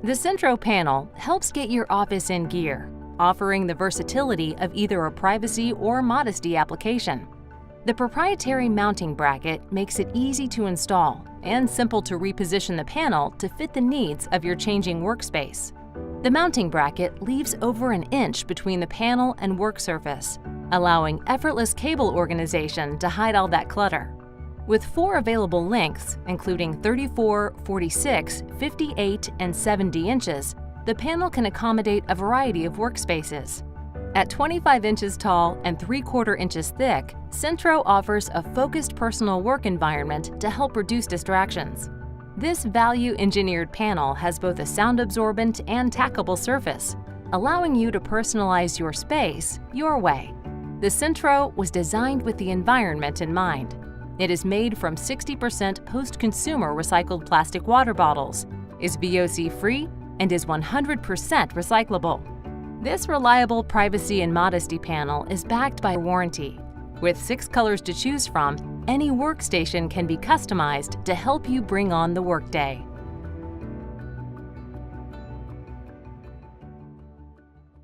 The Centro panel helps get your office in gear, offering the versatility of either a privacy or modesty application. The proprietary mounting bracket makes it easy to install and simple to reposition the panel to fit the needs of your changing workspace. The mounting bracket leaves over an inch between the panel and work surface, allowing effortless cable organization to hide all that clutter. With 4 available lengths, including 34, 46, 58, and 70 inches, the panel can accommodate a variety of workspaces. At 25 inches tall and 3/4 inches thick, Centro offers a focused personal work environment to help reduce distractions. This value-engineered panel has both a sound-absorbent and tackable surface, allowing you to personalize your space your way. The Centro was designed with the environment in mind. It is made from 60% post-consumer recycled plastic water bottles, is VOC-free, and is 100% recyclable. This reliable privacy and modesty panel is backed by a warranty. With 6 colors to choose from, any workstation can be customized to help you bring on the workday.